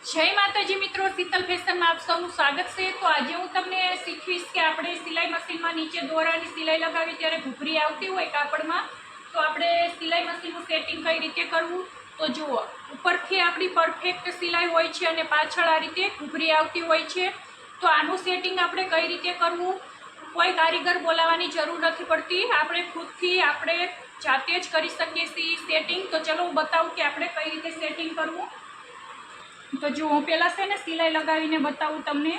જય માતાજી મિત્રો, શીતલ ફેશનમાં આપ સૌનું સ્વાગત છે। તો આજે હું તમને શીખવીશ કે આપણે સિલાઈ મશીનમાં નીચે દોરાની સિલાઈ લગાવી ત્યારે ઘૂઘરી આવતી હોય કાપડમાં, તો આપણે સિલાઈ મશીનનું સેટિંગ કઈ રીતે કરવું। તો જુઓ, ઉપરથી આપણી પરફેક્ટ સિલાઈ હોય છે અને પાછળ આ રીતે ઘૂઘરી આવતી હોય છે। તો આનું સેટિંગ આપણે કઈ રીતે કરવું, કોઈ કારીગર બોલાવવાની જરૂર નથી પડતી, આપણે ખુદથી આપણે જાતે જ કરી શકીએ છીએ સેટિંગ। તો ચલો હું બતાવું કે આપણે કઈ રીતે સેટિંગ કરવું। તો જો હું પહેલાં છે ને સિલાઈ લગાવીને બતાવું તમને।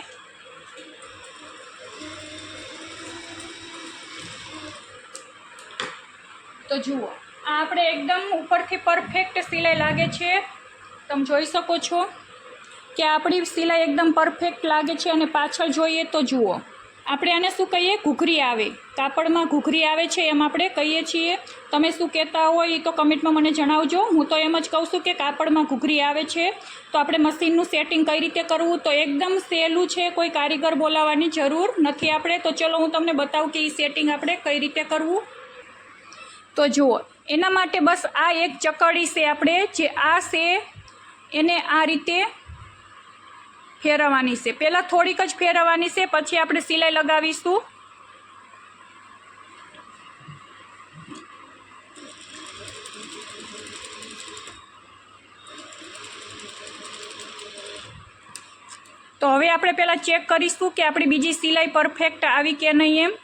તો જુઓ, આ આપણે એકદમ ઉપરથી પરફેક્ટ સિલાઈ લાગે છે, તમે જોઈ શકો છો કે આપણી સિલાઈ એકદમ પરફેક્ટ લાગે છે। અને પાછળ જોઈએ તો જુઓ, આપણે આને શું કહીએ, ઘૂઘરી આવે, કાપડમાં ઘૂઘરી આવે છે એમ આપણે કહીએ છીએ। તમે શું કહેતા હોય એ તો કમેન્ટમાં મને જણાવજો। હું તો એમ જ કહું છું કે કાપડમાં ઘૂઘરી આવે છે। તો આપણે મશીનનું સેટિંગ કઈ રીતે કરવું, તો એકદમ સહેલું છે, કોઈ કારીગર બોલાવવાની જરૂર નથી આપણે। તો ચલો હું તમને બતાવું કે એ સેટિંગ આપણે કઈ રીતે કરવું। તો જુઓ, એના માટે બસ આ એક ચકડી છે, આપણે જે આ છે એને આ રીતે ફેરવવાની છે। પહેલાં થોડીક જ ફેરવવાની છે, પછી આપણે સિલાઈ લગાવીશું। તો હવે આપણે પહેલાં ચેક કરીશું કે આપણી બીજી સિલાઈ પરફેક્ટ આવી કે નહીં એમ।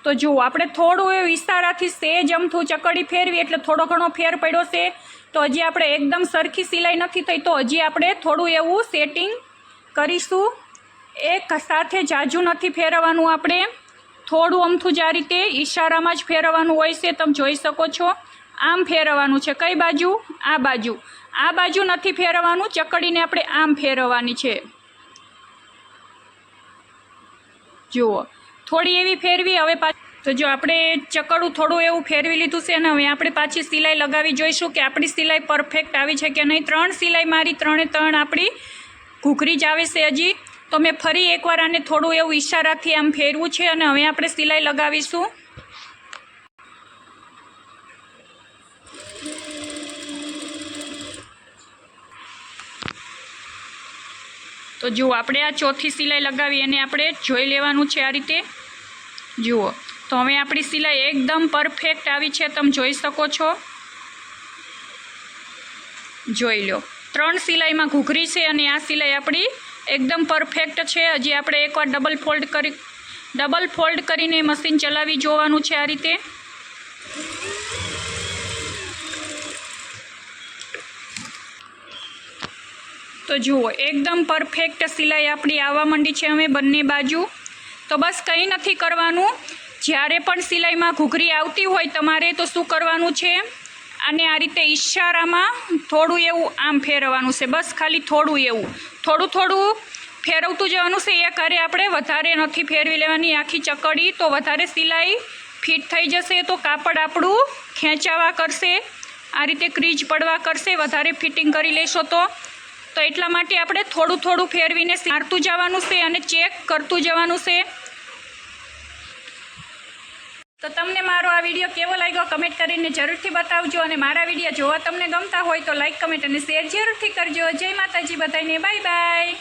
તો જુઓ, આપણે થોડું એવું ઇશારાથી સેજ અમથું ચકડી ફેરવી એટલે થોડો ઘણો ફેર પડ્યો છે। તો હજી આપણે એકદમ સરખી સિલાઈ નથી થઈ, તો હજી આપણે થોડું એવું સેટિંગ કરીશું। એક સાથે જાજુ નથી ફેરવવાનું, આપણે થોડું અમથું જ આ રીતે ઇશારામાં જ ફેરવવાનું હોય છે, તમે જોઈ શકો છો। આમ ફેરવવાનું છે, કઈ બાજુ, આ બાજુ, આ બાજુ નથી ફેરવવાનું, ચકડીને આપણે આમ ફેરવવાની છે। જુઓ, થોડી એવી ફેરવી, હવે તો જો આપણે ચકડું થોડું એવું ફેરવી લીધું છે, અને હવે આપણે પાછી સિલાઈ લગાવી જોઈશું કે આપણી સિલાઈ પરફેક્ટ આવી છે કે નહીં। 3 સિલાઈ મારી, 3 એ 3 આપણી ઘૂઘરી જ આવે છે હજી। તો મેં ફરી એકવાર આને થોડું એવું ઇશારાથી આમ ફેરવું છે, અને હવે આપણે સિલાઈ લગાવીશું। તો જુઓ, આપણે આ ચોથી સિલાઈ લગાવી અને આપણે જોઈ લેવાનું છે આ રીતે। જુઓ, તો હવે આપણી સિલાઈ એકદમ પરફેક્ટ આવી છે, તમે જોઈ શકો છો। જોઈ લો, 3 સિલાઈમાં ઘૂઘરી છે અને આ સિલાઈ આપણી એકદમ પરફેક્ટ છે। હજી આપણે એકવાર ડબલ ફોલ્ડ કરીને મશીન ચલાવી જોવાનું છે આ રીતે। તો જુઓ, એકદમ પરફેક્ટ સિલાઈ આપણી આવવા માંડી છે હવે બંને બાજુ। તો બસ કંઈ નથી કરવાનું, જ્યારે પણ સિલાઈમાં ઘૂઘરી આવતી હોય તમારે તો શું કરવાનું છે, અને આ રીતે ઇશારામાં થોડું એવું આમ ફેરવવાનું છે, બસ ખાલી થોડું એવું થોડું ફેરવતું જવાનું છે। એક હારે આપણે વધારે નથી ફેરવી લેવાની આખી ચકડી, તો વધારે સિલાઈ ફિટ થઈ જશે, તો કાપડ આપણું ખેંચાવા કરશે, આ રીતે ક્રીજ પડવા કરશે, વધારે ફિટિંગ કરી લેશો તો એટલા માટે આપણે થોડું ફેરવીને મારતું જવાનું છે અને ચેક કરતું જવાનું છે। તો તમને મારો આ વિડીયો કેવો લાગ્યો કમેન્ટ કરીને જરૂરથી બતાવજો, અને મારા વિડીયો જોવા તમને ગમતા હોય તો લાઈક, કમેન્ટ અને શેર જરૂરથી કરજો। જય માતાજી બધાને, બાય બાય।